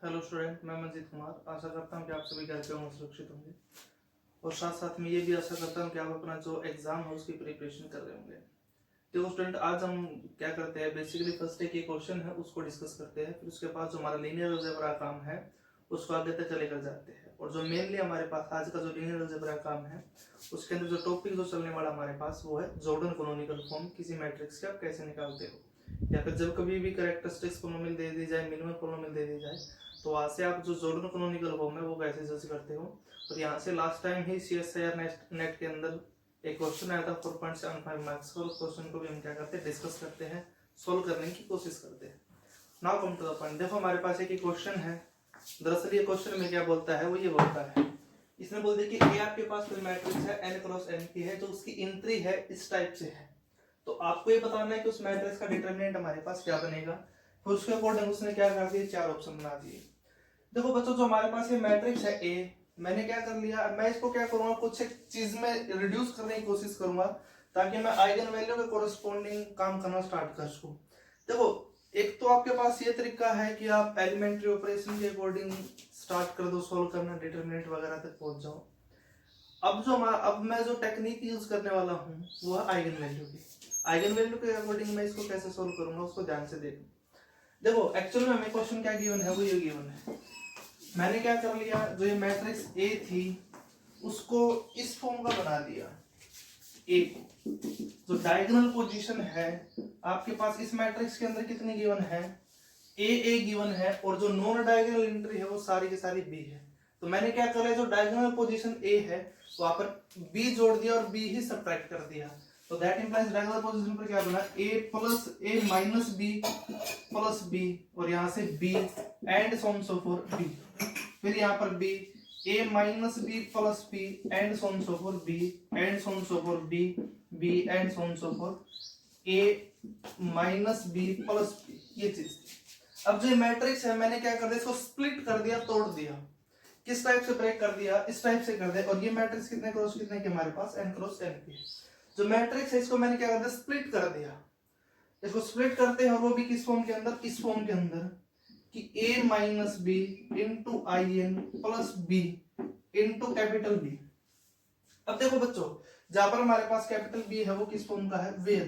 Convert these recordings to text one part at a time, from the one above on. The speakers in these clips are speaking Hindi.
हेलो स्टूडेंट, मैं मंजीत कुमार। आशा करता हूँ कि आप सभी घर पे होंगे, सुरक्षित होंगे और साथ साथ में ये भी आशा करता हूँ कि आप अपना जो एग्जाम है उसकी प्रिपरेशन कर रहे होंगे। देखो स्टूडेंट, आज हम क्या करते हैं, बेसिकली फर्स्ट डे के क्वेश्चन है उसको डिस्कस करते हैं। फिर उसके बाद जो हमारा लीनियर अलजेब्रा काम है उसको आगे तक लेकर जाते हैं। और जो मेनली हमारे पास आज का जो लीनियर अलजेब्रा काम है उसके अंदर जो टॉपिक जो चलने वाला हमारे पास वो है जॉर्डन कैनोनिकल फॉर्म किसी मैट्रिक्स के आप कैसे निकालते हो, या फिर जब कभी भी कैरेक्टरिस्टिक्स पॉलिनोमियल दे दी जाए, मिनिमम पॉलिनोमियल दे दी जाए, तो वहां से आप जो जॉर्डन कैनोनिकल फॉर्म है वो कैसे जज करते हो। और यहाँ से लास्ट टाइम ही CSIR नेट के अंदर एक क्वेश्चन आया था 4.75 मार्क्स का। उस क्वेश्चन को भी हम क्या करते हैं, डिस्कस करते हैं, सोल्व करने की कोशिश करते हैं। Now come to the point. देखो हमारे पास एक क्वेश्चन है। दरअसल ये क्वेश्चन में क्या बोलता है, वो ये बोलता है, इसने बोल दिया कि ए आपके पास कोई मैट्रिक्स है n क्रॉस n की है, जो उसकी एंट्री है इस टाइप से है। तो आपको ये बताना है कि उस मैट्रिक्स का डिटरमिनेंट हमारे पास क्या बनेगा। फिर उसके अकॉर्डिंग उसने क्या कर दिया, 4 ऑप्शन बना दिए। देखो बच्चों, जो हमारे पास ये मैट्रिक्स है ए, मैंने क्या कर लिया, मैं इसको क्या करूंगा, कुछ एक चीज में रिड्यूस करने की कोशिश करूंगा ताकि मैं आइगन वैल्यू के कोरस्पोंडिंग काम करना स्टार्ट कर सकूं। देखो, एक तो आपके पास ये तरीका है कि आप एलिमेंट्री ऑपरेशन के अकॉर्डिंग स्टार्ट कर दो, सोल्व करना, डिटरमिनेंट वगैरह तक पहुंच जाओ। अब मैं जो टेक्निक यूज करने वाला हूँ वो है आइगन वैल्यू की। आइगन वैल्यू के अकॉर्डिंग मैं इसको कैसे सोल्व करूंगा उसको ध्यान से देखो। देखो एक्चुअल में हमें क्वेश्चन क्या गिवन है, वो ये गिवन है। मैंने क्या कर लिया, जो ये मैट्रिक्स ए थी उसको इस फॉर्म का बना दिया। ए को जो डायगोनल पोजीशन है आपके पास इस मैट्रिक्स के अंदर कितनी गिवन है, ए गिवन है, और जो नॉन डायगोनल एंट्री है वो सारी की सारी बी है। तो मैंने क्या कर लिया, जो डायगोनल पोजीशन ए है वहां पर बी जोड़ दिया और बी ही सब्ट्रैक्ट कर दिया। तो दैट इंप्लाइज डायगोनल पोजीशन पर क्या बना, a minus b plus b, और यहां से b and so on so for b. फिर यहाँ पर b a minus b plus b and so on so for b and so on so for b and so on so for a minus b plus b, ये चीज थी। अब जो मैट्रिक्स है मैंने क्या कर दिया, इसको स्प्लिट कर दिया, तोड़ दिया। किस टाइप से ब्रेक कर दिया, इस टाइप से कर दिया। और ये मैट्रिक्स कितने क्रॉस कितने के हमारे पास, n क्रॉस n की। जो मैट्रिक्स है इसको मैंने क्या कर दिया, स्प्लिट कर दिया। इसको स्प्लिट करते हैं और वो भी किस फॉर्म के अंदर, इस फॉर्म के अंदर कि a minus b into I n plus b into capital B. अब देखो बच्चों, जहां पर हमारे पास कैपिटल बी है वो किस फॉर्म का है, where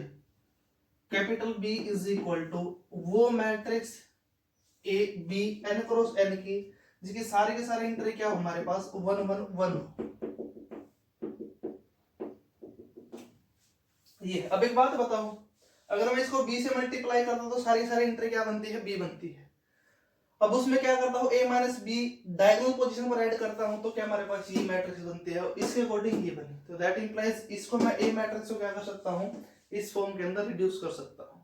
capital B is equal to वो matrix A B n cross n की जिसकी सारे के सारे इंट्री क्या हो हमारे पास 1 1 1। ये अब एक बात बताओ, अगर मैं इसको b से मल्टीप्लाई करता हूं तो सारी सारी इंट्री क्या बनती है, b बनती है। अब उसमें क्या करता हूं, a minus b diagonal position पर ऐड करता हूं तो क्या हमारे पास ये मैट्रिक्स बनती है, इसके अकॉर्डिंग ये बनी। तो दैट इंप्लाइज इसको मैं a मैट्रिक्स को क्या कर सकता हूं, इस फॉर्म के अंदर रिड्यूस कर सकता हूं।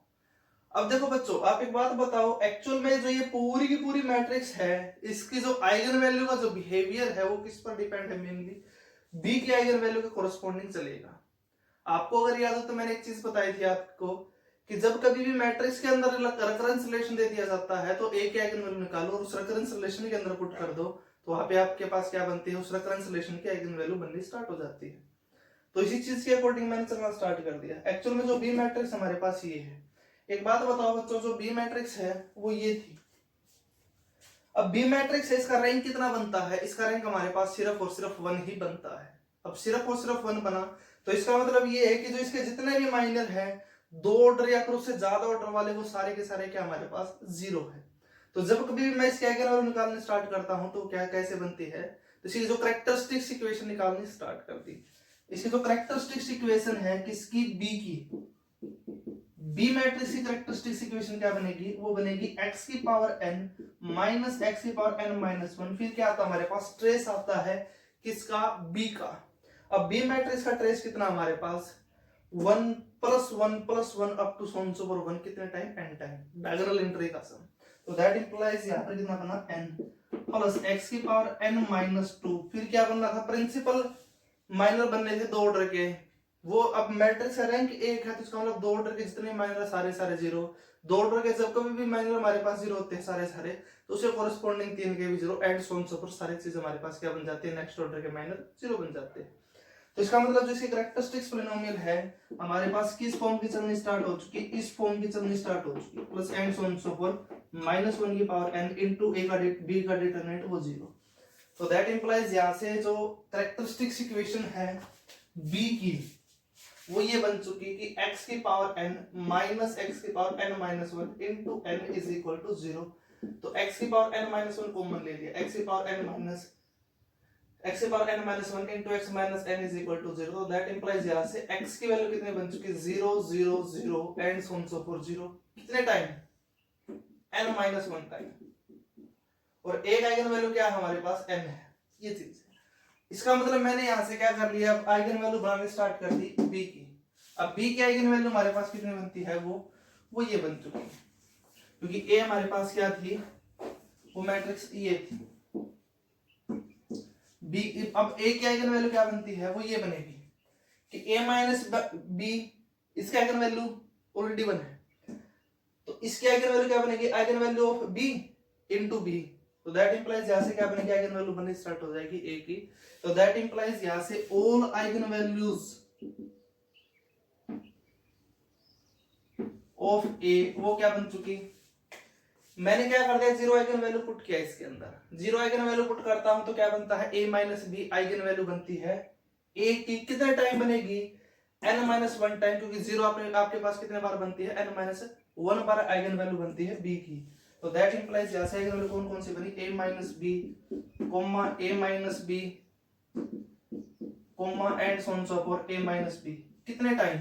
अब देखो बच्चों, आप एक बात बताओ, एक्चुअल में जो ये पूरी की पूरी मैट्रिक्स है इसकी जो आइगन वैल्यू का जो बिहेवियर है वो किस पर डिपेंड है, मेनली बी की आइगन वैल्यू के कोरस्पोंडिंग चलेगा। आपको अगर याद हो तो मैंने एक चीज बताई थी आपको कि जब कभी भी मैट्रिक्स के अंदर रेकरेंस रिलेशन दे दिया जाता है तो ए की आइगन वैल्यू निकालो और उस रेकरेंस रिलेशन के अंदर पुट कर दो, तो वहां पे आपके पास क्या बनती है, उस रेकरेंस रिलेशन की आइगन वैल्यू बननी स्टार्ट हो जाती है। तो इसी चीज के अकॉर्डिंग मैंने चलना स्टार्ट कर दिया। एक्चुअल में जो बी मैट्रिक्स हमारे पास ये है। एक बात बताओ बच्चों, जो बी मैट्रिक्स है वो ये थी। अब बी मैट्रिक्स है, इसका रैंक कितना बनता है, इसका रैंक हमारे पास सिर्फ और सिर्फ 1 ही बनता है। अब सिर्फ और सिर्फ 1 बना तो इसका मतलब ये है कि जो इसके जितने भी माइनर है 2 ऑर्डर या फिर उससे ज्यादा ऑर्डर वाले वो सारे के सारे क्या हमारे पास 0 है। तो जब कभी भी मैं इसके आइगन वैल्यू निकालने स्टार्ट करता हूं तो क्या कैसे बनती है, तो इसकी जो कैरेक्टरिस्टिक्स इक्वेशन निकालनी स्टार्ट कर दी। इसकी जो कैरेक्टरिस्टिक्स इक्वेशन है किसकी, बी की, बी मैट्रिक्स की कैरेक्टरिस्टिक्स इक्वेशन क्या बनेगी, वो बनेगी x की पावर n माइनस x की पावर n माइनस 1। फिर क्या आता है हमारे पास, ट्रेस आता है किसका, b का। अब बी मैट्रिक्स का ट्रेस कितना हमारे पास 1 प्लस 1 प्लस 1 अप टू सोन सुपर 1 कितने time, n time, diagonal entry का सम। तो दैट इंप्लाइज यहां पर कितना बना n प्लस x की पावर n माइनस 2। फिर क्या बनना था, प्रिंसिपल माइनर बनने थे 2 ऑर्डर के, वो अब मैट्रिक्स का रैंक 1 है तो इसका मतलब 2 ऑर्डर के जितने माइनर सारे सारे 0। 2 ऑर्डर के जब कभी भी माइनर हमारे पास 0 होते हैं सारे सारे, तो उसके कोरस्पोंडिंग 3 के भी 0 and so on so for सारी चीज हमारे पास क्या बन जाती है, नेक्स्ट ऑर्डर के माइनर 0 बन जाते हैं। तो इसका मतलब जो इसकी कैरेक्टरिस्टिक्स पोलिनोमियल है हमारे पास किस फॉर्म की चलनी स्टार्ट हो चुकी है, इस फॉर्म की चलनी स्टार्ट हो चुकी है, plus and so on so for -1 की पावर n इनटू a का b का डिटरमिनेंट वो 0। तो दैट इंप्लाइज यहां से जो कैरेक्टरिस्टिक्स इक्वेशन है b की वो ये बन चुकी है कि x की पावर n माइनस x की power n minus 1 into n is equal to 0। तो x की पावर n माइनस 1 कॉमन ले लिया, x की पावर n माइनस x की power n minus 1 into x minus n is equal to 0। तो दैट इंप्लाइज यहां से x की वैल्यू कितने बन चुकी है 0 0 0 and so on so for 0 कितने टाइम n माइनस 1 टाइम, और एक आइगन वैल्यू क्या है हमारे पास n है, ये चीज है। इसका मतलब मैंने यहां से क्या कर लिया, अब आइगन वैल्यू बनाने स्टार्ट कर दी b की। अब b की आइगन वैल्यू हमारे पास कितनी बनती है, वो ये बन चुकी है, क्योंकि a हमारे पास क्या थी, वो मैट्रिक्स ये थी b। अब a की आइगन वैल्यू क्या बनती है, वो ये बनेगी कि a माइनस b, इसका आइगन वैल्यू ऑलरेडी 1 है, तो इसकी आइगन वैल्यू क्या बनेगी, eigen value of b into b। तो दैट इंप्लाइज यहां से क्या बनेगी, आइगन वैल्यू बननी स्टार्ट हो जाएगी a की। तो दैट इंप्लाइज यहां से all eigen values of a वो क्या बन चुकी, मैंने क्या कर दिया, जीरो आइगन वैल्यू पुट किया इसके अंदर। जीरो आइगन वैल्यू पुट करता हूं तो क्या बनता है, a minus b eigen value बनती है a की कितने टाइम बनेगी, n माइनस 1 टाइम, क्योंकि जीरो आपके पास कितने बार बनती है, n माइनस 1 बार आइगन वैल्यू बनती है b की। तो दैट इंप्लाइज यहां से आइगन वैल्यू कौन कौन सी बनी, a minus b comma a minus b comma and so on so for a minus b, कितने टाइम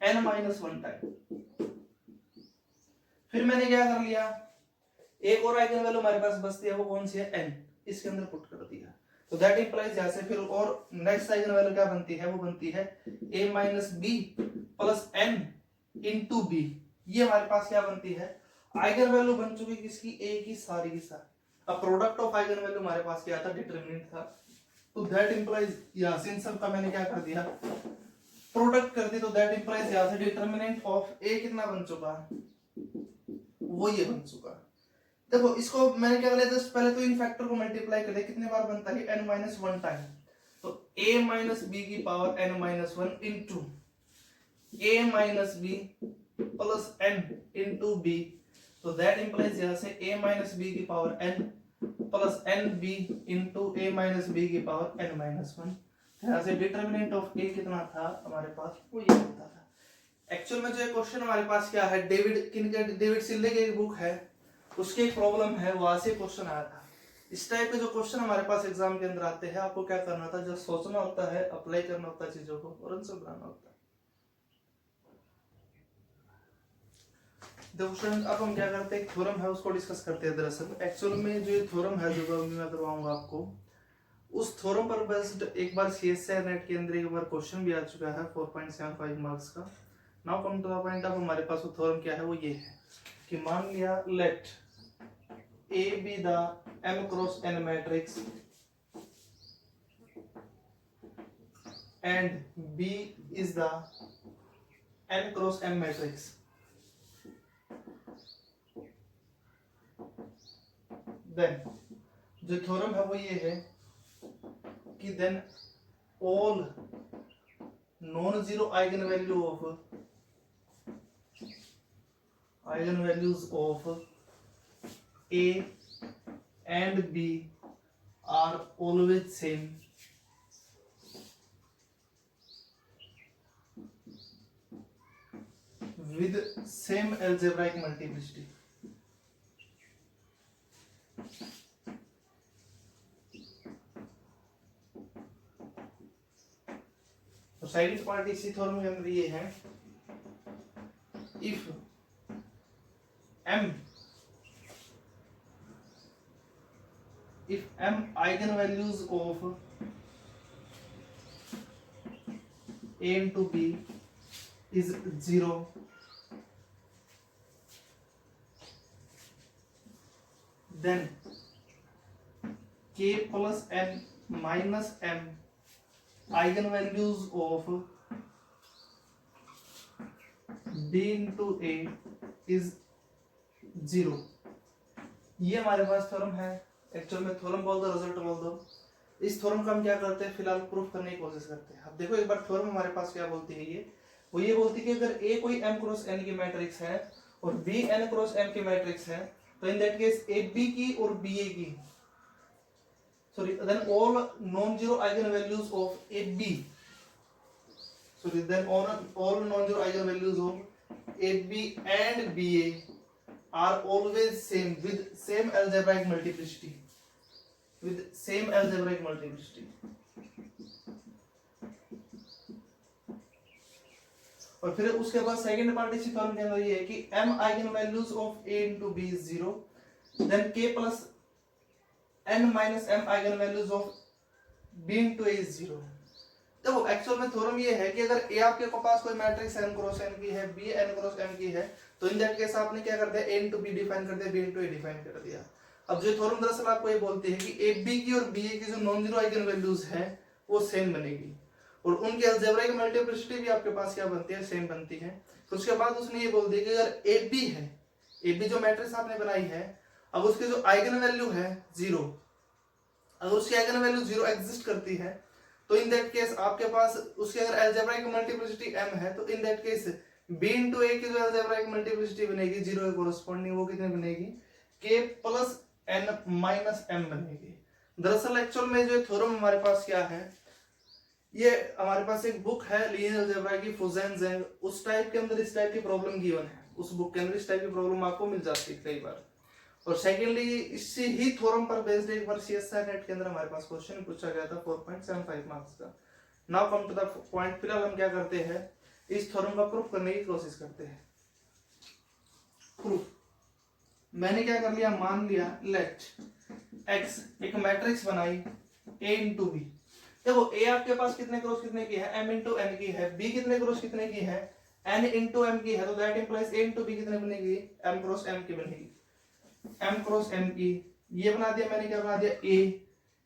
n माइनस 1 टाइम। फिर मैंने क्या कर लिया, एक और आइगन वैल्यू हमारे पास बचती है, वो कौन सी है, n, इसके अंदर पुट कर दिया। तो दैट इंप्लाइज यहां से फिर और नेक्स्ट आइगन वैल्यू क्या बनती है, वो बनती है a minus b plus n into b. ये हमारे पास क्या बनती है, आइगन वैल्यू बन चुकी किसकी, a की सारी की सारी। अब प्रोडक्ट ऑफ आइगन वैल्यू हमारे पास क्या था, डिटरमिनेंट था। तो दैट इंप्लाइज यहां से इन सब का मैंने क्या कर दिया, प्रोडक्ट कर दी। तो दैट इंप्लाइज यहां से डिटरमिनेंट ऑफ a कितना बन चुका, वो ये बन चुका। देखो इसको मैंने क्या किया, जस्ट पहले तो इन फैक्टर को मल्टीप्लाई कर दिया, कितने बार बनता है, n माइनस 1 टाइम। तो a माइनस बी की power n minus 1 into a minus b plus n into b। तो दैट इंप्लाइज यहां से a माइनस बी की power n plus n b into a minus b की पावर n माइनस 1। यहां से डिटरमिनेंट ऑफ a कितना था हमारे पास, वो ये होता था। एक्चुअल में जो एक क्वेश्चन हमारे पास क्या है, डेविड सिल्ले की एक बुक है, उसकी एक प्रॉब्लम है, वहां से क्वेश्चन आया था। इस टाइप के जो क्वेश्चन हमारे पास एग्जाम के अंदर आते हैं, आपको क्या करना था, जब सोचना होता है, अप्लाई करना होता है चीजों को और आंसर बनाना होता है। देखो स्टूडेंट, अब हम क्या करते हैं, थ्योरम है उसको डिस्कस करते हैं। दरअसल एक्चुअल में जो थ्योरम है जो मैं करवाऊंगा आपको, उस थ्योरम पर बेस्ड एक बार सीएसआई नेट के अंदर एक बार क्वेश्चन भी आ चुका है 4.75 मार्क्स का। Now come to the point. अब हमारे पास वो थ्योरम क्या है, वो ये है कि मान लिया late A be the m cross n matrix and B is the n cross m matrix, then जो थ्योरम है वो ये है कि then all non zero eigen values of A and B are always same with same algebraic multiplicity। तो सेकंड पार्ट इसी थ्योरम के अंदर ये है, if m eigenvalues of A into B is 0, then k plus n minus m eigenvalues of B into A is 0। ये हमारे पास थ्योरम है। एक्चुअल में थ्योरम बोल दो, रिजल्ट बोल दो। इस थ्योरम का हम क्या करते हैं, फिलहाल प्रूफ करने की कोशिश करते हैं। अब देखो एक बार थ्योरम हमारे पास क्या बोलती है ये, वो ये बोलती है कि अगर ए कोई m क्रॉस n की मैट्रिक्स है और b n क्रॉस m की मैट्रिक्स है, तो in that case A B की और बी ए की, sorry, then all non-zero eigenvalues of AB, sorry, then all non-zero eigenvalues of AB and BA are always same with same algebraic multiplicity, with same algebraic multiplicity. और फिर उसके बाद सेकंड पार्ट इसी थ्योरम के अंदर ये है कि m eigenvalues of A into B is 0, then k plus n minus m eigenvalues of b into a is 0। देखो एक्चुअल में थ्योरम ये है कि अगर a आपके पास कोई मैट्रिक्स n क्रॉस n की है, b n क्रॉस m की है, तो इन दैट केस आपने क्या कर दिया, a into b डिफाइन कर दिया, b into a डिफाइन कर दिया। अब जो थ्योरम दरअसल आपको ये बोलती है कि a b की और b a की जो नॉन जीरो आइगन वैल्यूज है वो सेम बनेगी और उनकी अलजेब्राइक मल्टीप्लिसिटी भी आपके पास क्या बनती है, सेम बनती है। तो उसके बाद उसने ये बोल दिया कि अगर a b है, a b जो मैट्रिक्स आपने बनाई है, अब उसके जो आइगन वैल्यू है 0, अगर उसकी आइगन वैल्यू 0 एग्जिस्ट करती है, तो इन दैट केस आपके पास उसकी अगर अलजेब्राइक मल्टीप्लिसिटी m है, तो in that case b into a की जो अलजेब्राइक मल्टीप्लिसिटी बनेगी 0 के कोरस्पॉन्डिंग, वो कितनी बनेगी, k plus n minus m बनेगी। दरअसल एक्चुअल में जो थ्योरम हमारे पास क्या है, ये हमारे पास एक बुक है लीनियर अलजेब्रा की, फुजेन ज़ेंग, उस टाइप के अंदर इस टाइप की प्रॉब्लम गिवन है, उस बुक के अंदर इस टाइप की प्रॉब्लम आपको मिल जाती है कई बार। और सेकेंडली इसी ही थ्योरम पर बेस्ड एक बार सीएसआर नेट के अंदर हमारे पास क्वेश्चन पूछा गया था 4.75 मार्क्स का। Now come to the point, फिलहाल हम क्या करते हैं, इस थ्योरम का प्रूफ करने की कोशिश करते हैं। प्रूफ मैंने क्या कर लिया, मान लिया लेट x एक मैट्रिक्स बनाई a into b। देखो a आपके पास कितने क्रॉस कितने की है, m into n की है, b कितने क्रॉस कितने की है, n into m की है, तो that implies a into b कितने बनेगी, m क्रॉस m की बनेगी, m क्रॉस m की। ये बना दिया मैंने, क्या बना दिया a,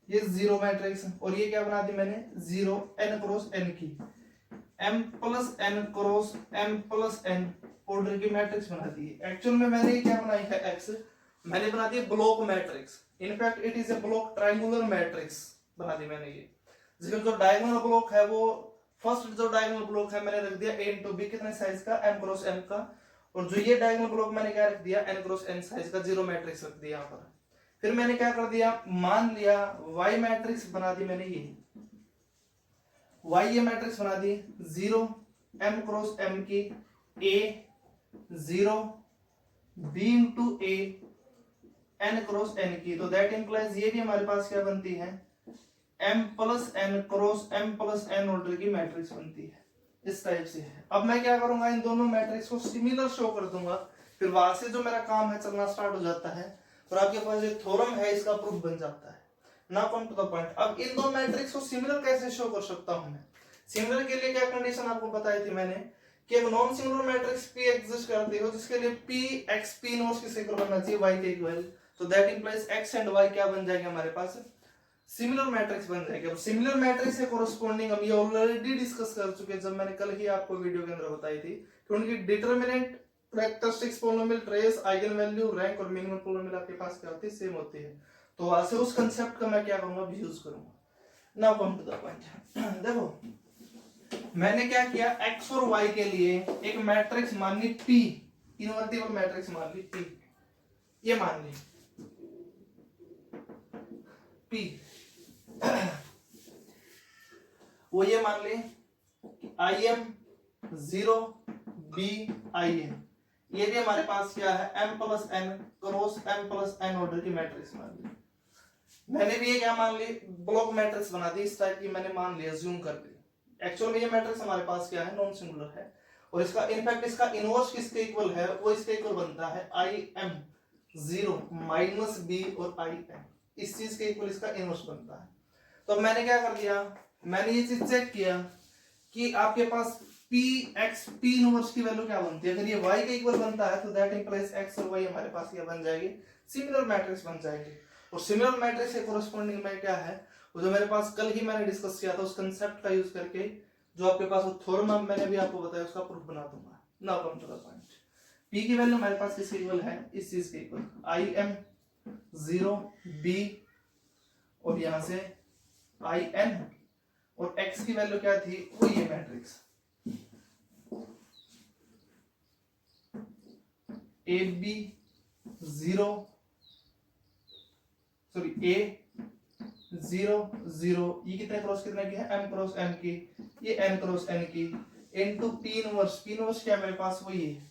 ये जीरो मैट्रिक्स, और ये क्या बना दी मैंने, 0 n क्रॉस n की, m plus n cross m plus n order की मैट्रिक्स बना दी है। एक्चुअल में मैंने ये क्या बनाई है, x मैंने बना दी block matrix, in fact it is a block triangular matrix बना दी मैंने ये, जिसमें जो डायगोनल ब्लॉक है वो फर्स्ट जो डायगोनल ब्लॉक है मैंने रख दिया a into b कितने साइज का, m क्रॉस m का, और जो ये डायगोनल ब्लॉक मैंने क्या रख दिया, n क्रॉस n साइज का जीरो मैट्रिक्स रख दिया यहाँ पर। फिर मैंने क्या कर दिया, मान लिया y मैट्रिक्स बना दी मैंने, ये y ये मैट्रिक्स बना दी 0 m क्रॉस m की, a 0 b into a n cross n की, तो दैट इंप्लाइज ये भी हमारे पास क्या बनती है, m plus n cross m plus n order की मैट्रिक्स बनती है, इस टाइप से है। अब मैं क्या करूंगा, इन दोनों मैट्रिक्स को सिमिलर शो कर दूंगा, फिर वहां से जो मेरा काम है चलना स्टार्ट हो जाता है और आपके पास जो थ्योरम है इसका प्रूफ बन जाता है। Now come to the point, अब इन दो मैट्रिक्स को सिमिलर कैसे शो कर सकता हूं मैं। सिमिलर के लिए क्या कंडीशन आपको बताई थी मैंने, कि एक non similar matrix p exist करती हो जिसके लिए p x p इनवर्स किसके इक्वल बनना चाहिए, y के इक्वल, तो that implies x and y क्या बन जाएगा हमारे पास, सिमिलर मैट्रिक्स बन जाएगी। अब सिमिलर मैट्रिक्स से कोरस्पॉन्डिंग हम ये ऑलरेडी डिस्कस कर चुके हैं, जब मैंने कल ही आपको वीडियो के अंदर बताई थी कि उनकी determinant, characteristics, polynomial, trace, eigen value, rank और मिनिमम पॉलिनोमियल आपके पास क्या होती है, सेम होती है। तो वहां से उस कांसेप्ट का मैं क्या करूंगा, यूज करूंगा। Now come to the point, देखो मैंने क्या किया, x और y के लिए एक मैट्रिक्स मान ली p, इनवर्टिबल मैट्रिक्स मान ली p, ये मान ली p, वो ये मान ले im 0 b im, ये भी हमारे पास क्या है, m plus n cross m plus n order की मैट्रिक्स मान ली। मैंने भी ये क्या मान ली, ब्लॉक मैट्रिक्स बना दी, इस टाइप की मैंने मान लिया, ज्यूम कर दी। एक्चुअल में ये मैट्रिक्स हमारे पास क्या है, नॉन सिंगुलर है, और इसका इनफैक्ट इसका इनवर्स किसके इक्वल है, वो इसके इक्वल बनता है im 0 माइनस b और im, इस चीज के इक्वल इसका इनवर्स बनता है। तो मैंने क्या कर दिया, मैंने ये चीज चेक किया कि आपके पास p x p इनवर्स की वैल्यू क्या बनती है, अगर ये y के इक्वल बनता है तो दैट इंप्लाइज x और y हमारे पास क्या बन जाएगी, सिमिलर मैट्रिक्स बन जाएगी। और सिमिलर मैट्रिक्स के कोरस्पॉन्डिंग में क्या है, वो जो मेरे पास कल ही मैंने डिस्कस किया था, उस कांसेप्ट का यूज करके जो आपके पास वो थ्योरम मैंने भी आपको बताया, उसका प्रूफ बना दूंगा। Now come to the point, p की वैल्यू हमारे पास किसके इक्वल है, इस चीज के इक्वल, im 0 b और यहां से आई एन, और x की वैल्यू क्या थी, वो ये मैट्रिक्स ए बी 0, सॉरी ए 0 0, ये कितने क्रॉस कितने की है, m क्रॉस m की, ये n क्रॉस n की, into P inverse, P inverse क्या है मेरे पास, वो ये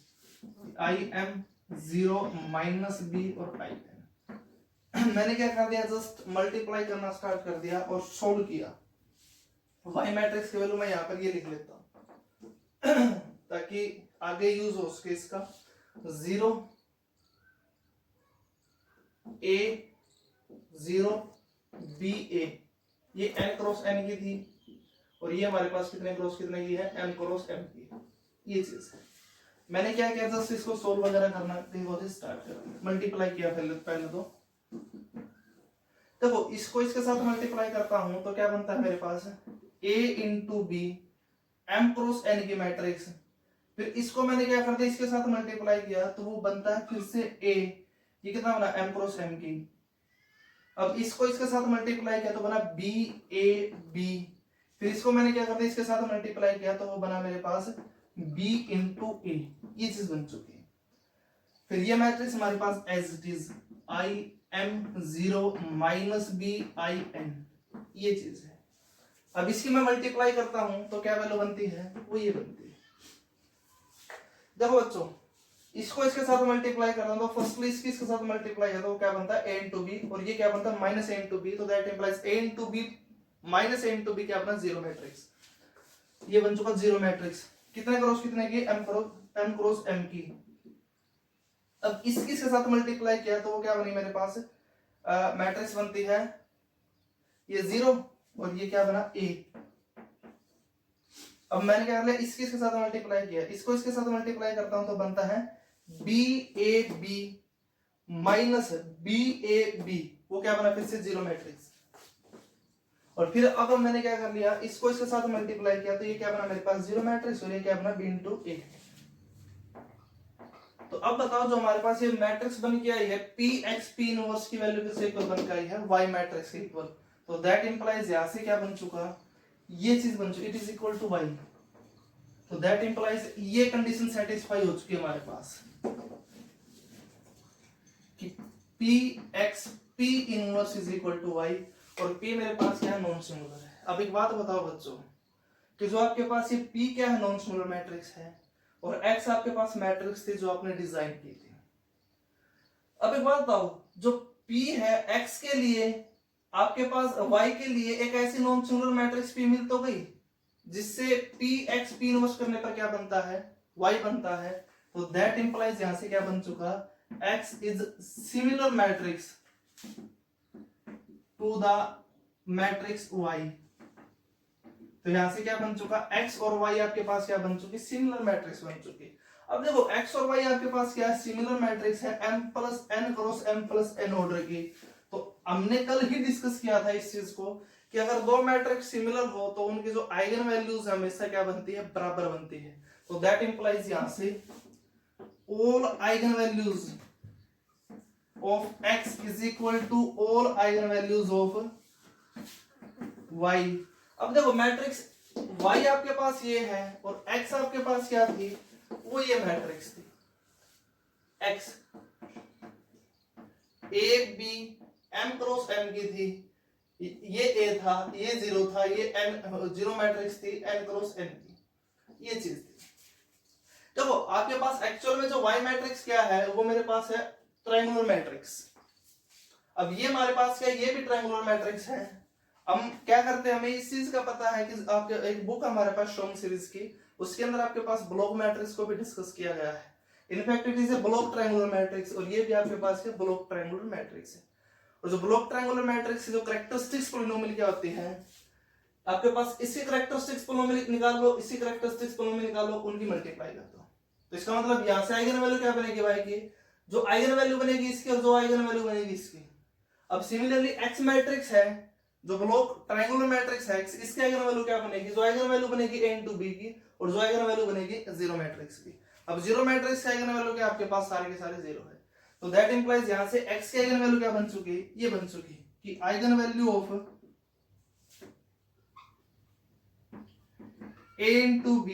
आई एम 0 माइनस बी और आई एन। मैंने क्या कर दिया, जस्ट मल्टीप्लाई करना स्टार्ट कर दिया और सोल्व किया। वाई मैट्रिक्स की वैल्यू मैं यहाँ पर ये लिख लेता हूं ताकि आगे यूज हो उसके, इसका 0 a 0 b a, ये n क्रॉस n की थी, और ये हमारे पास कितने क्रॉस कितने की है, m क्रॉस m की, ये चीज है। मैंने क्या किया, जस्ट इसको सोल्व वगैरह करना स्टार्ट कर, मल्टीप्लाई किया पहले तो देखो इसको इसके साथ मल्टीप्लाई करता हूं तो क्या बनता है मेरे पास, a into b m cross n की मैट्रिक्स, फिर इसको मैंने क्या कर दिया, इसके साथ मल्टीप्लाई किया तो वो बनता है फिर से a, ये कितना बना, m क्रॉस m की। अब इसको इसके साथ मल्टीप्लाई किया तो बना b a b, फिर इसको मैंने क्या कर दिया, इसके साथ मल्टीप्लाई किया तो वो बना मेरे पास b इंटू a, ये चीज बन चुकी है। फिर ये मैट्रिक्स हमारे पास as it is I m 0 minus B I n, ये चीज है। अब इसकी मैं मल्टीप्लाई करता हूं तो क्या वैल्यू बनती है, वो ये बनती है। देखो बच्चों, इसको इसके साथ मल्टीप्लाई कर रहा हूं तो फर्स्टली इसकी इसके साथ मल्टीप्लाई है तो वो क्या बनता है, a इंटू बी, और ये क्या बनता है, माइनस a इंटू बी, तो that implies a into b minus a into b क्या अपना जीरो मैट्रिक्स, ये बन चुका जीरो मैट्रिक्स। कितने क्रॉस कितने की, m क्रॉस m की। अब इसके साथ मल्टीप्लाई किया तो वो क्या बनी मेरे पास, मैट्रिक्स बनती है ये 0 और ये क्या बना a। अब मैंने क्या कर लिया, इसके साथ मल्टीप्लाई किया, इसको इसके साथ मल्टीप्लाई करता हूं तो बनता है b a b minus b a b, वो क्या बना फिर से जीरो मैट्रिक्स। और फिर अब मैंने क्या कर लिया, इसको इसके साथ मल्टीप्लाई किया तो ये क्या बना मेरे पास, जीरो मैट्रिक्स, और ये क्या बना b इंटू a। तो अब बताओ जो हमारे पास ये मैट्रिक्स बन के आई है पी एक्स पी इनवर्स की वैल्यू किससे इक्वल बन के आई है, वाई मैट्रिक्स के इक्वल, तो दैट इंप्लाइज यहां से क्या बन चुका, ये चीज बन चुकी, it is equal to Y, तो दैट इंप्लाइज ये कंडीशन सेटिस्फाई हो चुकी है हमारे पास कि P X P inverse is equal to Y, और p मेरे पास क्या है, नॉन सिंगुलर है। अब एक बात बताओ बच्चों कि जो आपके पास ये p क्या है, नॉन सिंगुलर मैट्रिक्स है, और x आपके पास मैट्रिक्स थी जो आपने डिजाइन की थी। अब एक बात बताओ, जो p है x के लिए, आपके पास y के लिए एक ऐसी नॉन सिंगुलर मैट्रिक्स p मिल तो गई जिससे p x p इनवर्स करने पर क्या बनता है, y बनता है, तो दैट इंप्लाइज यहां से क्या बन चुका, x is similar matrix to the matrix y। तो यहां से क्या बन चुका, x और y आपके पास क्या बन चुकी, सिमिलर मैट्रिक्स बन चुकी। अब देखो x और y आपके पास क्या है, सिमिलर मैट्रिक्स है, m plus n cross m plus n order की। तो हमने कल ही डिस्कस किया था इस चीज को कि अगर दो मैट्रिक्स सिमिलर हो तो उनकी जो आइगन वैल्यूज हमेशा क्या बनती है, बराबर बनती है। तो दैट इंप्लाइज यहां से all eigen values of x is equal to all eigen values of y। अब देखो मैट्रिक्स y आपके पास ये है और x आपके पास क्या थी, वो ये मैट्रिक्स थी, x a b m cross m की थी, ये a था, ये 0 था, ये n जीरो मैट्रिक्स थी n क्रॉस n की, ये चीज थी। देखो आपके पास एक्चुअल में जो y मैट्रिक्स क्या है, वो मेरे पास है ट्रायंगुलर मैट्रिक्स। अब ये हमारे पास क्या, ये भी ट्रायंगुलर मैट्रिक्स है। हम क्या करते हैं, हमें इस चीज का पता है कि आपके एक बुक हमारे पास शॉम सीरीज की, उसके अंदर आपके पास ब्लॉक मैट्रिक्स को भी डिस्कस किया गया है। In fact it is a block triangular matrix, और ये भी आपके पास है ब्लॉक ट्रायंगुलर मैट्रिक्स है। और जो ब्लॉक ट्रायंगुलर मैट्रिक्स की जो कैरेक्टरिस्टिक्स पॉलिनोमियल क्या होती है, आपके पास इसकी कैरेक्टरिस्टिक्स पॉलिनोमियल निकाल लो, इसी कैरेक्टरिस्टिक्स पॉलिनोमियल निकाल लो, उनकी मल्टीप्लाई कर दो। तो इसका मतलब यहां से आइगन वैल्यू क्या बनेगी भाई की, जो आइगन वैल्यू बनेगी इसकी और जो आइगन वैल्यू बनेगी इसकी। अब सिमिलरली एक्स मैट्रिक्स है, जो ब्लॉक ट्रायंगुलर मैट्रिक्स है, इसकी आइगन वैल्यू क्या बनेगी, जो आइगन वैल्यू बनेगी a इंटू बी की, और जो आइगन वैल्यू बनेगी जीरो मैट्रिक्स की। अब जीरो मैट्रिक्स की आइगन वैल्यू क्या आपके पास सारे के सारे जीरो है, तो दैट इंप्लाइज यहां से x की आइगन वैल्यू क्या बन चुकी, ये बन चुकी कि eigen value of A into B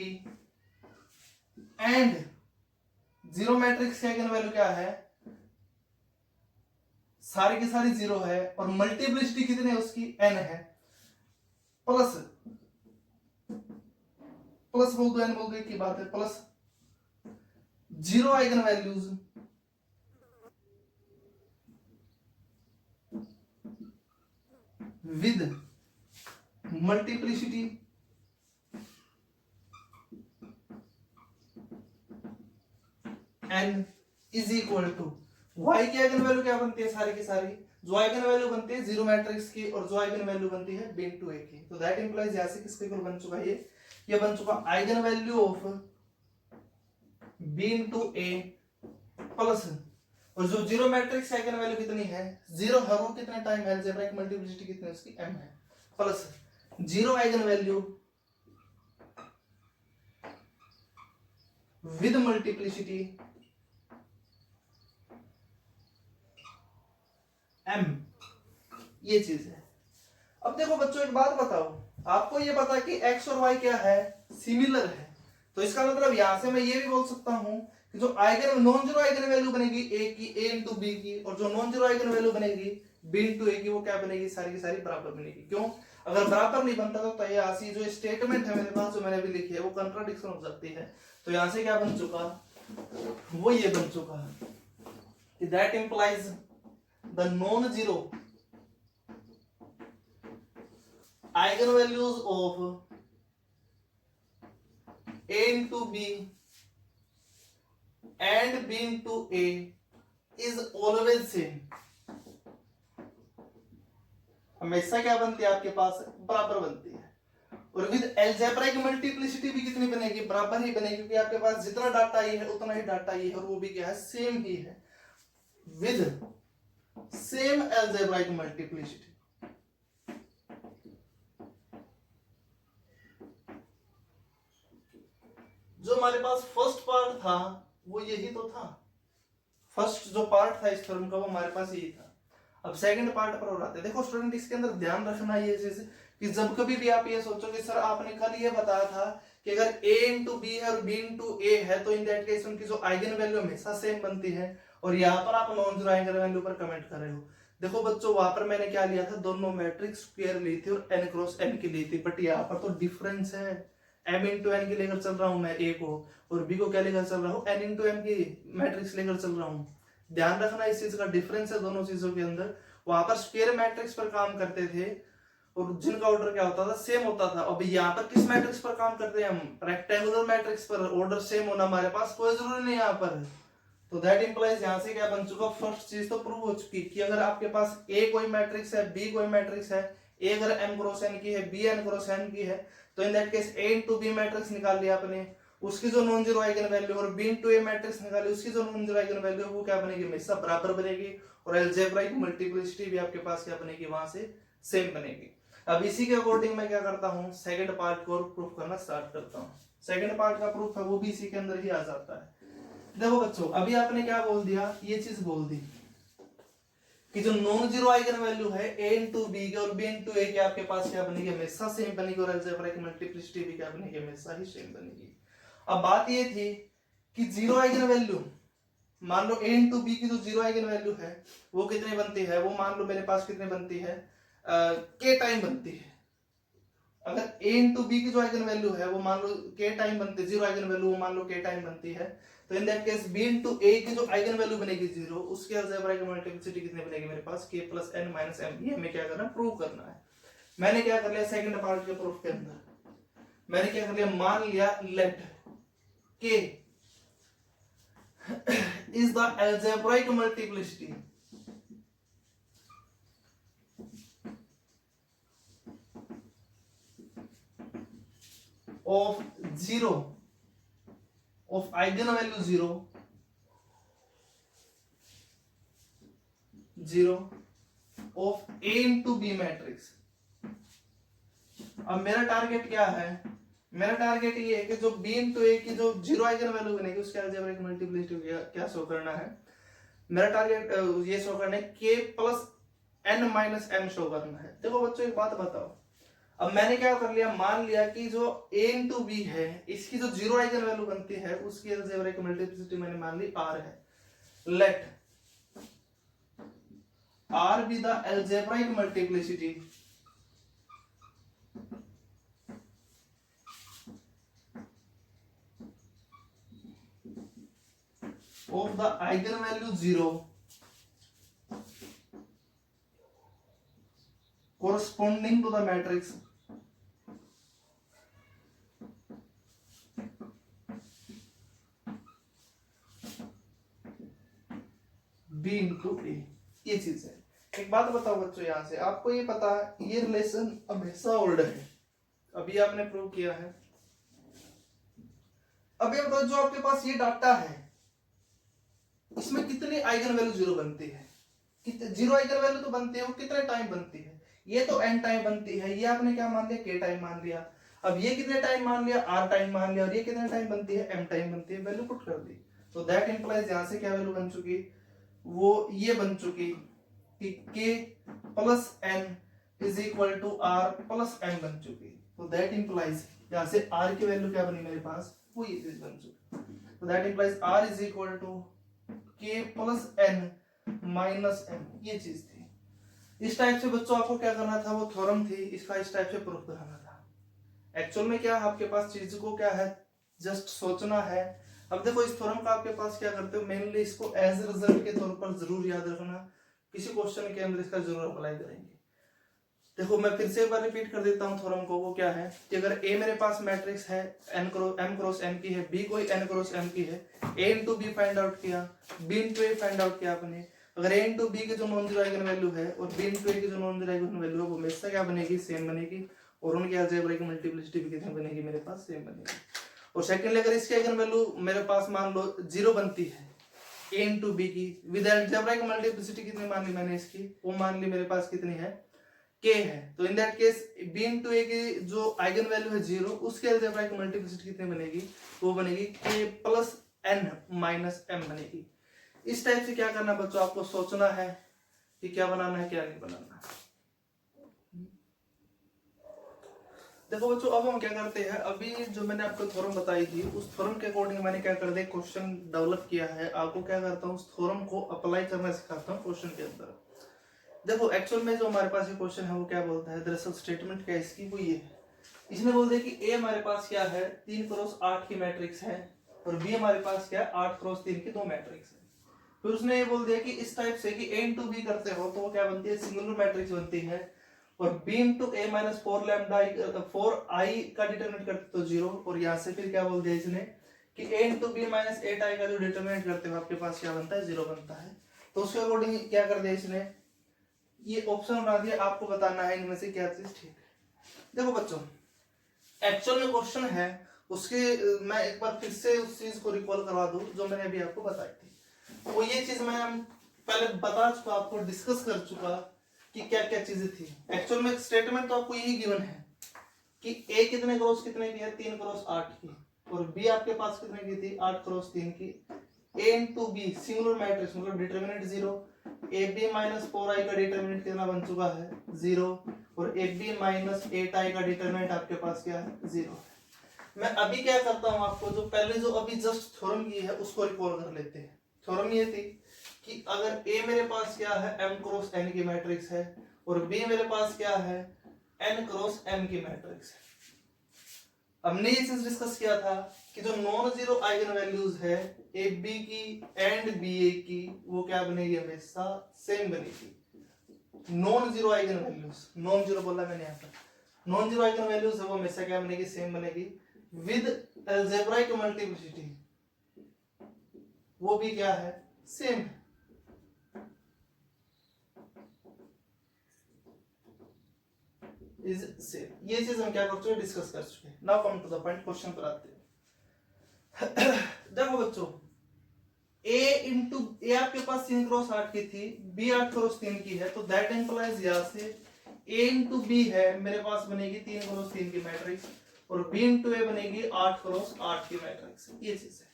and zero matrix की आइगन वैल्यू क्या है, सारी की सारी जीरो है और मल्टीप्लिसिटी कितनी है उसकी, n है, प्लस प्लस बोल दो, n बोल दो, एक ही बात है, plus zero eigen values with multiplicity n is equal to y की आइगन वैल्यू क्या बनती है, सारी की सारी जो आइगन वैल्यू बनती है जीरो मैट्रिक्स की और जो आइगन वैल्यू बनती है b into a की। तो दैट इंप्लाइज यहां से किसके इक्वल बन चुका है, ये बन चुका eigen value of b into a plus, और जो जीरो मैट्रिक्स की आइगन वैल्यू कितनी है, जीरो हर रो कितने टाइम है, अलजेब्रिक मल्टीप्लिसिटी कितनी है उसकी, m है, plus zero eigen value with multiplicity m, ये चीज है। अब देखो बच्चों एक बात बताओ, आपको ये पता है कि x और y क्या है, सिमिलर है, तो इसका मतलब यहां से मैं ये भी बोल सकता हूं कि जो eigen non zero eigen value बनेगी a की, a into b की, और जो नॉन जीरो आइगन वैल्यू बनेगी b into a की, वो क्या बनेगी, सारी की सारी बराबर बनेगी। क्यों, अगर बराबर नहीं बनता तो यहाँ से जो स्टेटमेंट है मेरे पास जो मैंने भी लिखी है वो कंट्राडिक्शन हो सकती है। तो यहां से क्या बन चुका, वो ये बन चुका कि that implies the non zero eigenvalues of a into b and b into a is always same, हमेशा क्या बनती है आपके पास, बराबर बनती है। और विद अलजेब्रिक मल्टीप्लिसिटी भी कितनी बनेगी, बराबर ही बनेगी, क्योंकि आपके पास जितना डाटा ये है उतना ही डाटा ये है, और वो भी क्या है, सेम ही है, विद सेम अलजेब्रिक मल्टीप्लिसिटी। जो हमारे पास फर्स्ट पार्ट था वो यही तो था, फर्स्ट जो पार्ट था इस थ्योरम का वो हमारे पास यही था। अब सेकंड पार्ट पर और आते हैं। देखो स्टूडेंट, इसके अंदर ध्यान रखना ये चीज कि जब कभी भी आप ये सोचो कि सर आपने कल ये बताया था कि अगर a into b है और b into a है तो इन दैट केस उनकी जो आइगन वैल्यू हमेशा सेम बनती है, और यहाँ पर आप नॉन जीरो आइगन वैल्यू पर कमेंट कर रहे हो। देखो बच्चों, वहां पर मैंने क्या लिया था, दोनों मैट्रिक्स स्क्वायर ली थी और n क्रॉस n की ली थी, बट यहाँ पर तो डिफरेंस है, m into n की लेकर चल रहा हूं मैं a को, और b को क्या लेकर चल रहा हूं, n into m की मैट्रिक्स लेकर चल रहा हूं। ध्यान रखना इस चीज का, डिफरेंस है दोनों चीजों के अंदर। वहां पर स्क्वायर मैट्रिक्स पर काम करते थे और जिनका ऑर्डर क्या होता था, सेम होता था। अब यहाँ पर किस मैट्रिक्स पर काम करते हैं हम, रेक्टेंगुलर मैट्रिक्स पर, ऑर्डर सेम होना हमारे पास कोई जरूरी नहीं यहाँ पर। तो दैट इंप्लाइज यहाँ से क्या बन चुका, फर्स्ट चीज तो प्रूव हो चुकी कि अगर आपके पास a कोई मैट्रिक्स है, b कोई मैट्रिक्स है, a अगर m क्रॉस n की है, b n क्रॉस n की है, तो in that case a into b matrix निकाल लिया आपने, उसकी जो नॉन जीरो आइगन वैल्यू, और b into a मैट्रिक्स निकाली, उसकी जो नॉन जीरो आइगन वैल्यू वो क्या बनेगी, हमेशा बराबर बनेगी, और अलजेब्रिक मल्टीप्लिसिटी भी आपके पास क्या बनेगी, वहां से सेम बनेगी। अब इसी के अकॉर्डिंग मैं क्या करता हूँ, सेकंड पार्ट को प्रूफ करना स्टार्ट करता हूँ। सेकंड पार्ट का प्रूफ है वो भी इसी के अंदर ही आ जाता है। देखो बच्चों, अभी आपने क्या बोल दिया, ये चीज बोल दी कि जो नॉन जीरो आइगन वैल्यू है a into b के और b into a के आपके पास क्या बनेगी, हमेशा सेम बनेगी, और अलजेब्रिक मल्टीप्लिसिटी भी क्या बनेगी, हमेशा ही सेम बनेगी। अब बात ये थी कि जीरो आइगन वैल्यू, मान लो a into b की जो जीरो आइगन वैल्यू है वो कितने बनती है, वो मान लो मेरे पास कितने बनती है, k टाइम बनती है। अगर a into b की जो आइगन वैल्यू है वो मान लो k टाइम बनती है, जीरो आइगन वैल्यू वो मान लो k टाइम बनती है, तो in that case b into a की जो आइगन वैल्यू बनेगी जीरो, उसके अलजेब्रिक मल्टीप्लिसिटी कितनी बनेगी मेरे पास, k plus n minus m। ये हमें क्या करना है, प्रूव करना है। मैंने क्या कर लिया, सेकंड पार्ट के प्रूफ के अंदर मैंने क्या कर लिया, मान लिया late k is the algebraic multiplicity of zero of eigenvalue zero of a into b matrix. अब मेरा टारगेट क्या है, मेरा टारगेट ये है कि जो b into a की जो जीरो आइगन वैल्यू बनेगी उसके अलजेब्रिक मल्टीप्लिसिटी क्या शो करना है, मेरा टारगेट ये शो करना है k plus n minus m show करना है। देखो बच्चों एक बात बताओ, अब मैंने क्या कर लिया, मान लिया कि जो a इंटू बी है इसकी जो जीरो आइगन वैल्यू बनती है उसकी अलजेब्रिक मल्टीप्लिसिटी मैंने मान ली r है। Let r be the algebraic multiplicity of the eigenvalue 0 corresponding to the matrix b into a। ये चीज है। एक बात बताओ बच्चों, यहां से आपको ये पता है ये रिलेशन हमेशा ओल्ड है, अभी आपने प्रूव किया है। अब ये बताओ जो आपके पास ये डाटा है इसमें कितनी आइगन वैल्यू जीरो बनती है, जीरो आइगन वैल्यू तो बनती है, वो कितने टाइम बनती है, ये तो n टाइम बनती है, ये आपने क्या मान लिया k टाइम मान लिया। अब ये कितने टाइम मान लिया, r टाइम मान लिया, और ये कितने टाइम बनती है, m टाइम बनती है, वैल्यू पुट कर दी। तो दैट इंप्लाइज यहां से क्या वैल्यू बन चुकी, वो ये बन चुकी कि k plus n is equal to r plus m बन चुकी। तो दैट इंप्लाइज यहां से r की वैल्यू क्या बनी मेरे पास, वो ये चीज बन चुकी। तो that implies r is equal to k plus n minus m, ये चीज थी। इस टाइप से बच्चों आपको क्या करना था, वो थ्योरम थी, इसका इस टाइप से प्रूफ कराना था। एक्चुअल में क्या आपके पास चीज को क्या है, जस्ट सोचना है। अब देखो इस थ्योरम का आपके पास क्या करते हो, मेनली इसको एज रिजल्ट के तौर पर जरूर याद रखना, किसी क्वेश्चन के अंदर इसका जरूर अप्लाई करेंगे। देखो मैं फिर से एक बार रिपीट कर देता हूँ थ्योरम को। वो क्या है कि अगर A मेरे पास मैट्रिक्स है m क्रॉस n की है, B कोई n क्रॉस m की है, A into B find out किया, B into A find out किया आपने। अगर A इंटू बी की जो नॉन जीरो आइगन वैल्यू है और B इंटू ए की जो नॉन जीरो आइगन वैल्यू है वो हमेशा क्या बनेगी, सेम बनेगी, और उनकी अलजेब्रिक मल्टीप्लिसिटी भी कितनी बनेगी मेरे पास, सेम बनेगी। और सेकेंडली अगर इसकी आइगन वैल्यू मेरे पास मान लो जीरो बनती है A इंटू बी की, विद अलजेब्रिक मल्टीप्लिसिटी कितनी मान ली मैंने इसकी, वो मान ली मेरे पास कितनी है, k है। तो in that case b into A की जो आइगन वैल्यू है जीरो, उसके अलजेब्रिक मल्टीप्लिसिटी कितनी बनेगी, वो बनेगी k plus n minus m बनेगी। इस टाइप से क्या करना बच्चों, आपको सोचना है कि क्या बनाना है क्या नहीं बनाना। देखो बच्चों अब हम क्या करते हैं, अभी जो मैंने आपको थ्योरम बताई थी उस थ्योरम के अकॉर्डिंग मैंने क्या कर दिया, क्वेश्चन डेवलप किया है। आपको क्या करता हूँ, उस थ्योरम को अप्लाई करना सिखाता हूँ क्वेश्चन के अंदर। देखो एक्चुअल में जो हमारे पास ये क्वेश्चन है वो क्या बोलता है, दरअसल स्टेटमेंट क्या इसकी वो ये है, इसने बोल दिया कि A हमारे पास क्या है 3 क्रॉस 8 की मैट्रिक्स है, और B हमारे पास क्या है 8 क्रॉस 3 की दो मैट्रिक्स है। फिर उसने ये बोल दिया कि इस टाइप से कि A इंटू बी करते हो तो वो क्या बनती है, सिंगुलर मैट्रिक्स बनती है, और B इंटू ए माइनस 4 लैम्डा 4i का डिटरमिनेट करते तो 0, और यहाँ से फिर क्या बोल दिया इसने कि A into b minus 8i का जो डिटरमिनेट करते हो आपके पास क्या बनता है, 0 बनता है। तो उसके अकॉर्डिंग क्या कर दिया इसने, ये ऑप्शन बना दिया, आपको बताना है इनमें से क्या चीज ठीक है। देखो बच्चों एक्चुअल में क्वेश्चन है उसके मैं एक बार फिर से उस चीज को रिकॉल करवा दूं जो मैंने अभी आपको बताई थी। वो ये चीज मैं पहले बता चुका, आपको डिस्कस कर चुका कि क्या क्या चीजें थी। एक्चुअल में स्टेटमेंट तो आपको यही गिवन है कि A कितने क्रॉस कितने की है, 3 क्रॉस 8 की, और B आपके पास कितने की थी, 8 क्रॉस 3 की। A into B singular matrix मतलब डिटरमिनेंट 0, AB माइनस 4i का डिटरमिनेंट कितना बन चुका है, 0, और AB माइनस 8i का डिटरमिनेंट आपके पास क्या है, 0। मैं अभी क्या करता हूं, आपको जो पहले जो अभी जस्ट थ्योरम की है उसको रिकॉल कर लेते हैं। थ्योरम ये थी कि अगर A मेरे पास क्या है m क्रॉस n की मैट्रिक्स है, और B मेरे पास क्या है n क्रॉस m की मैट्रिक्स है। हमने ये चीज डिस्कस किया था कि जो नॉन जीरो आइगन वैल्यूज है ए बी की एंड बी ए की, वो क्या बनेगी, हमेशा सेम बनेगी। Non zero eigen values, non zero बोला मैंने यहाँ पर, नॉन जीरो आइगन वैल्यूज है वो हमेशा क्या बनेगी, सेम बनेगी, विद अलजेब्रिक मल्टीप्लिसिटी वो भी क्या है, सेम है। इज सेम, ये चीज हम क्या कर चुके हैं, डिस्कस कर चुके हैं। Now come to the point, question पर आते हैं। देखो बच्चों A इंटू ए आपके पास 3 क्रॉस 8 की थी, B 8 क्रॉस 3 की है, तो दैट इंप्लाइज यहाँ से A इंटू बी है मेरे पास बनेगी 3 क्रॉस 3 की मैट्रिक्स, और B इंटू ए बनेगी 8 क्रॉस 8 की मैट्रिक्स। ये चीज है।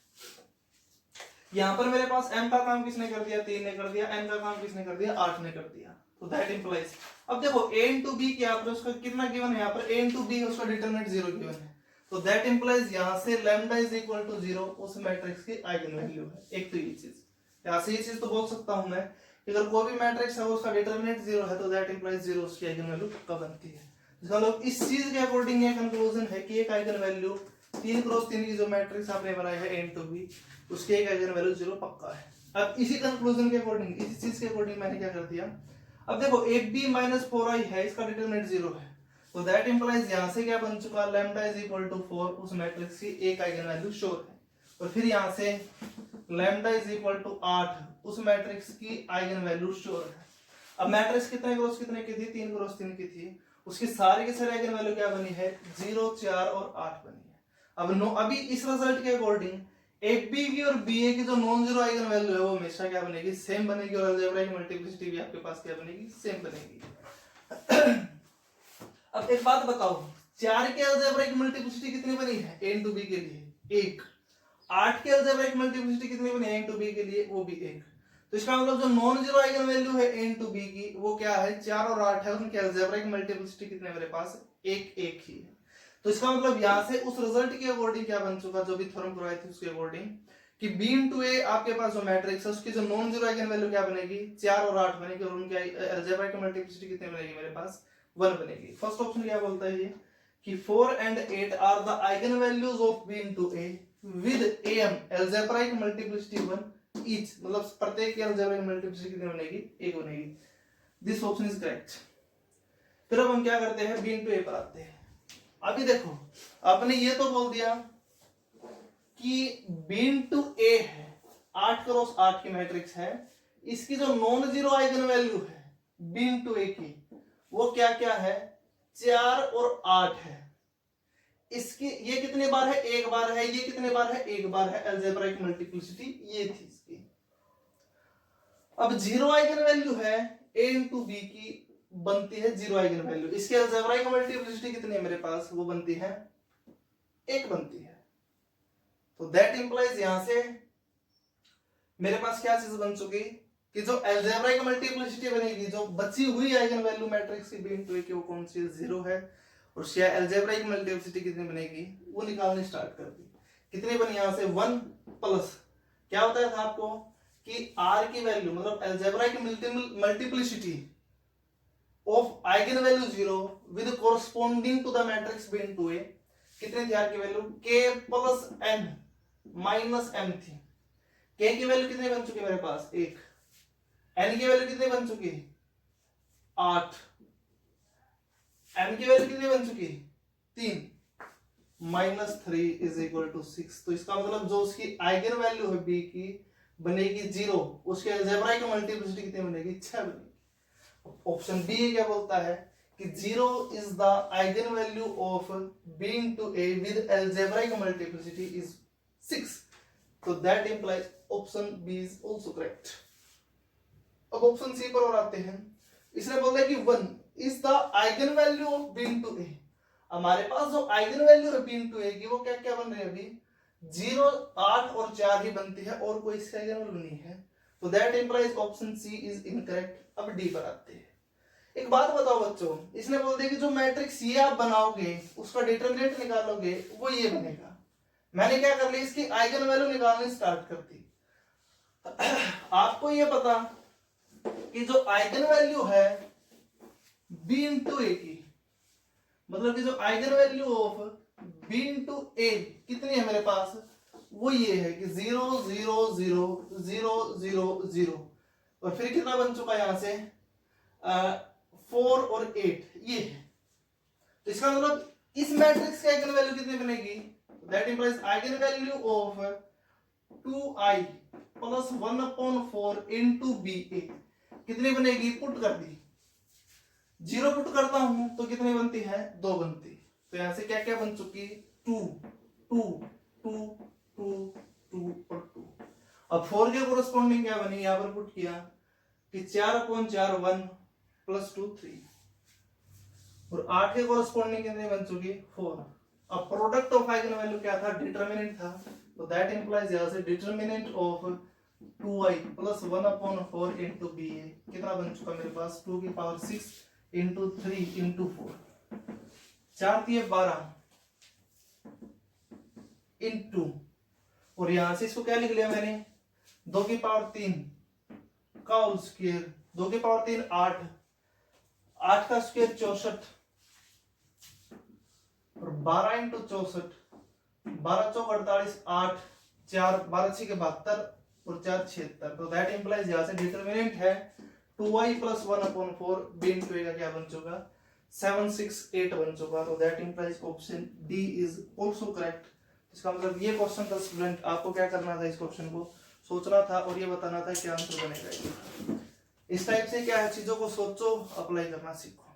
यहाँ पर मेरे पास m का काम किसने कर दिया, 3 ने कर दिया, n का काम किसने कर दिया, 8 ने कर दिया। तो दैट इंप्लाइज, अब देखो a इंटू बी क्या है, उसका कितना गिवन है यहाँ पर, a इंटू बी उसका डिटरमिनेंट 0 गिवन है। तो दैट इंप्लाइज यहाँ से लैम्डा इज इक्वल टू 0 उस मैट्रिक्स की आइगन वैल्यू है। एक तो ये चीज, यहाँ से ये चीज तो बोल सकता हूं मैं कि अगर कोई भी मैट्रिक्स है उसका डिटरमिनेंट 0 है तो दैट इंप्लाइज 0 उसकी आइगन वैल्यू कब बनती है। इसका मतलब इस चीज के अकॉर्डिंग ये कंक्लूजन है कि एक आइगन वैल्यू 3x3 की जो मैट्रिक्स आपने बनाई है a इंटू बी, उसकी एक आइगन वैल्यू 0 पक्का है। अब इसी कंक्लूजन के अकॉर्डिंग, इसी चीज के अकॉर्डिंग मैंने क्या कर दिया, अब देखो 8b माइनस 4i है, इसका डिटरमिनेंट 0 है। तो दैट इंप्लाइज यहां से क्या बन चुका, लैम्डा इज इक्वल टू 4 उस मैट्रिक्स की एक आइगन वैल्यू श्योर है। और फिर यहां से लैम्डा इज इक्वल टू 8 उस मैट्रिक्स की आइगन वैल्यू श्योर है। अब मैट्रिक्स कितने क्रॉस कितने की थी, 3 क्रॉस 3 की थी, उसकी सारी की सारी आइगन वैल्यू क्या बनी है, 0, 4 और 8 बनी है। अब अभी इस रिजल्ट के अकॉर्डिंग एक बी की और बी ए की जो नॉन जीरो आइगन वैल्यू है वो हमेशा क्या बनेगी, सेम बनेगी, और अलजेब्राइक मल्टीप्लिसिटी भी आपके पास क्या बनेगी, सेम बनेगी। अब एक बात बताओ, 4 के अलजेब्राइक मल्टीप्लिसिटी कितनी बनी है a इंटू बी के लिए, 1। 8 के अलजेब्राइक मल्टीप्लिसिटी कितनी बनी है a इंटू बी के लिए, वो भी 1। तो इसका मतलब जो नॉन जीरो आइगन वैल्यू है a इंटू बी की वो क्या है, 4 और 8 है, उनकी अलजेब्राइक मल्टीप्लिसिटी कितने मेरे पास, 1 1 ही है। तो इसका मतलब यहां से उस रिजल्ट के अकॉर्डिंग क्या बन चुका, जो भी थ्योरम करवाई थी उसके अकॉर्डिंग, कि b इंटू ए आपके पास जो मैट्रिक्स है उसकी जो नॉन जीरो आइगन वैल्यू क्या बनेगी, 4 और 8 बनेगी, और उनकी अलजेब्राइक मल्टीप्लिसिटी कितनी बनेगी मेरे पास, 1 बनेगी। फर्स्ट ऑप्शन क्या बोलता है ये कि 4 and 8 are the eigen values of b into a with am algebraic multiplicity 1 each, मतलब प्रत्येक की algebraic multiplicity कितनी बनेगी, 1 बनेगी। This option is correct. फिर अब हम क्या करते हैं, b into a पर आते हैं। अभी देखो आपने ये तो बोल दिया कि b into a है, 8 क्रॉस 8 की मैट्रिक्स है, इसकी जो नॉन जीरो आइगन वैल्यू है b into a की वो क्या क्या है, 4 और 8 है। इसकी ये कितने बार है, 1 बार है, ये कितने बार है, 1 बार है, अलजेब्राइक मल्टीप्लिसिटी ये थी इसकी। अब जीरो आइगन वैल्यू है a इंटू बी की बनती है जीरो आइगन वैल्यू, इसकी अलजेब्राइक मल्टीप्लिसिटी कितनी है मेरे पास, वो बनती है 1 बनती है। तो दैट इंप्लाइज यहां से मेरे पास क्या चीज बन चुकी कि जो अलजेब्राइक मल्टीप्लिसिटी बनेगी, जो बची हुई आइगन वैल्यू मैट्रिक्स की b इंटू a की वो कौन सी, 0 है, और शेयर अलजेब्राइक मल्टीप्लिसिटी कितनी बनेगी वो निकालनी स्टार्ट कर दी। कितनी बनी यहां से, 1 प्लस क्या होता था आपको कि r की वैल्यू मतलब algebraic multiplicity of eigen value 0 with corresponding to the matrix b into a, कितनी थी r की value, k plus n minus m थी। k की वैल्यू कितनी बन चुकी है मेरे पास, 1। n की वैल्यू कितनी बन चुकी, 8। m की वैल्यू कितनी बन चुकी, 3 माइनस 3 इज इक्वल टू 6। तो इसका मतलब जो उसकी आइगन वैल्यू है b की बनेगी 0, उसके अलजेब्राइक मल्टीप्लिसिटी कितनी बनेगी, 6 बनेगी। ऑप्शन बी क्या बोलता है कि 0 is the eigen value of b into a with algebraic multiplicity is 6। तो that implies option B is also correct. अब ऑप्शन सी पर और आते हैं। इसने बोला कि 1 is the eigen value of b into a। हमारे पास जो आइगन वैल्यू है b into a की वो क्या क्या बन रही है अभी, 0, 8 और 4 ही बनती है, और कोई इसका आइगन वैल्यू नहीं है। तो that implies option C is incorrect. अब डी पर आते हैं। एक बात बताओ बच्चों, इसने बोल दिया कि जो मैट्रिक्स ये आप बनाओगे उसका डिटरमिनेंट निकालोगे वो ये बनेगा। मैंने क्या कर लिया, इसकी आइगन वैल्यू निकालनी स्टार्ट कर दी। आपको ये पता कि जो आइगन वैल्यू है b इंटू ए की, मतलब कि जो eigen value of b into A कितनी है मेरे पास, वो ये है कि 0 0 0 0 0 0, और फिर कितना बन चुका है यहां से 4 और 8 ये है। तो इसका मतलब इस मैट्रिक्स की आइगन वैल्यू कितनी बनेगी, that implies eigen value of 2i plus 1/4 into B A कितनी बनेगी, पुट कर दी, 0 पुट करता हूं तो कितनी बनती है, 2 बनती। तो यहां से क्या क्या बन चुकी, 2 2 2 2 2 और 2। अब 4 के कोरस्पोंडिंग क्या बनी, यहां पर पुट किया कि 4/4 1 प्लस 2 3, और 8 के कोरस्पोंडिंग कितनी बन चुकी, 4। अब प्रोडक्ट ऑफ आइगन वैल्यू क्या था, डिटरमिनेंट था, तो दैट इंप्लाइज यहाँ से determinant of 2i plus 1/4 into B A कितना बन चुका मेरे पास 2 की पावर 6 इंटू 3 इंटू 4 4 दिए 12 इंटू और यहां से इसको क्या लिख लिया मैंने 2 की पावर 3 का होल स्क्वायर 2 की पावर 3 8 8 का स्क्वायर 64 और 12 इंटू 64 12 चौक 48 8 4 12 6 के 72 और 4 76 तो दैट इंप्लाइज यहां से डिटरमिनेंट है 2i plus 1/4 b into a का क्या बन चुका 768 बन चुका तो that implies option D is also correct. इसका मतलब ये क्वेश्चन था स्टूडेंट आपको क्या करना था इस क्वेश्चन को सोचना था और ये बताना था क्या आंसर बनेगा। इस टाइप से क्या है चीजों को सोचो अप्लाई करना सीखो।